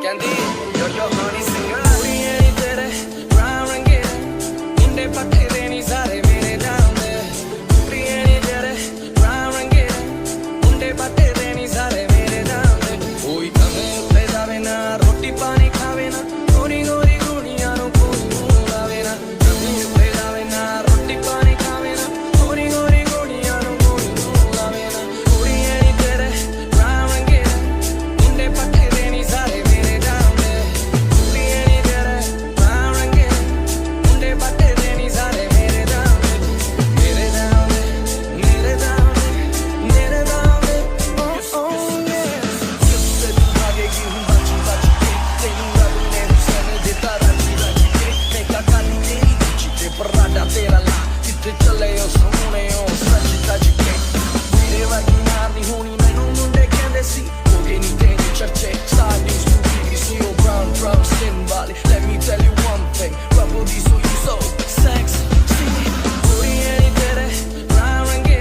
ਕਹਿੰਦੀ ਯੋ ਯੋ ਹਨੀ ਸਿੰਗਰ ਕੁੜੀਆਂ ਨੀ ਤੇਰੇ brown ਰੰਗੇ ਮੁੰਡੇ ਪੱਠੇ ਦੇ ਨੀ ਸਾਰੇ ਮੇਰੇ ਨਾਮ ਦੇ ਕੁੜੀਆਂ ਨੀ ਤੇਰੇ brown ਰੰਗੇ ਮੁੰਡੇ ਪੱਠੇ ਦੇ ਨੀ ਸਾਰੇ ਮੇਰੇ ਨਾਮ ਦੇ ਕੋਈ ਕਮੇ ਉੱਤੇ ਜਾਵੇ ਨਾ ਰੋਟੀ ਪਾਣੀ ਖਾਵੇ ਨਾ ਗੋਰੀ ਗੋਰੀ ਕੁੜੀਆਂ ਨੂੰ ਕੋਈ ਮੂੰਹ ਲਾਵੇ ਨਾ ਕਮੇ ਉੱਤੇ ਜਾਵੇ ਨਾ ਰੋਟੀ ਪਾਣੀ ਖਾਵੇ ਨਾ ਗੋਰੀ ਗੋਰੀ ਕੁੜੀਆਂ ਨੂੰ ਕੋਈ ਮੂੰਹ ਲਾਵੇ ਨਾ ਕੁੜੀਆਂ ਨੀ ਤੇਰੇ brown ਰੰਗੇ ਮੁੰਡੇ ਪੱਠੇ ਦੇ ਨੀ ਸਾਰੇ ਮੇਰੇ ਨਾਮ ਦੇ ਕੁੜੀਆਂ ਨੀ ਤੇਰੇ brown ਰੰਗੇ ਮੁੰਡੇ ਪੱਠੇ ਦੇ ਨੀ ਸਾਰੇ ਮੇਰੇ ਨਾਮ ਦੇ ਮੇਰੇ ਨਾਮ ਦੇ ਮੇਰੇ ਨਾਮ ਦੇ ਮੇਰੇ ਨਾਮ ਦੇ oh yeah ਜਿੱਥੇ ਤੂੰ ਆਗੇਗੀ ਹੂੰ ਬਾਜੀ ਕੇ ਤੈਨੂੰ ਰੱਬ ਨੇ ਹੁਸਨ ਦਿੱਤਾ ਰਾਜੀ ਕੇ ਮੈਂ ਕਾਨੀ ਤੇਰੀ ਗੁੱਚੀ ਤੇ ਪਰਾਡਾ ਤੇਰਾ ਲਾ ਜਿੱਥੇ ਚੱਲੇ ਉਹ ਸੋਹਣੇ ਉਹ ਸੱਚ ਕੱਜ ਕੇ ਮੇਰੇ ਵਰਗੀ ਮਾਰਨੀ ਹੋਣੀ ਮੈਨੂੰ ਮੁੰਡੇ ਕਹਿੰਦੇ ਸੀ ਹੋ ਗਏ ਨੀ ਤੇਰੇ ਚਰਚੇ star news to BBC ਉਹ brown skin ਵਾਲੇ let me tell you one thing rubble the so you so sexy ਕੁੜੀਆਂ ਨੀ ਤੇਰੇ brown ਰੰਗੇ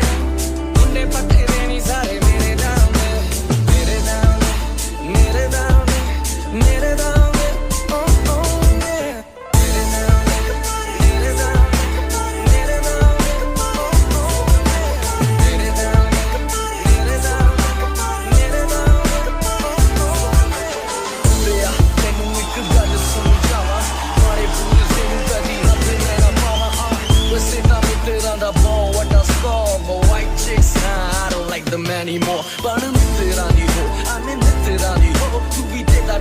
ਮੁੰਡੇ ਪੱਠੇ ਦੇ ਨੀ ਸਾਰੇ ਮੇਰੇ ਨਾਮ ਦੇ ਮੇਰੇ ਨਾਮ ਦੇ ਮੇਰੇ ਨਾਮ ਦੇ ਮੇਰੇ ਨਾਮ ਦੇ oh yeah ਮੇਰੇ ਨਾਮ ਦੇ ਮੇਰੇ ਨਾਮ ਦੇ ਮੇਰੇ ਨਾਮ ਦੇ oh yeah ਮੇਰੇ ਨਾਮ ਦੇ ਮੇਰੇ ਨਾਮ ਦੇ ਮੇਰੇ ਨਾਮ ਦੇ ਲਿਆ ਤੈਨੂੰ ਇੱਕ ਗੱਲ ਸਮਝਾਵਾਂ ਮਾਰੇ ਪੂਰੇ ਨੂੰ ਕਦੀ ਹੱਥ ਨਾ ਪਾਵਾਂ ਵਸੇ ਤਾਂ ਮਿੱਤਰਾਂ ਦਾ ਬੋਲ ਵੱਡਾ score but white chicks nah I don't like them anymore but ਮਿੱਤਰਾਂ ਦੀ ਹੋ ਆਵੇਂ ਮਿੱਤਰਾਂ ਦੀ ਹੋ ਤੂੰ ਵੀ ਤੇਰਾ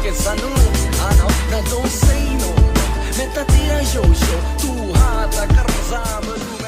ਕੇ ਸਾਨੂੰ I know now don't say no ਮੈਂ ਤਾਂ ਤੇਰਾ yo ਤੂੰ ਹਾਂ ਤਾਂ ਕਰ ਜ਼ਾ ਮੈਨੂੰ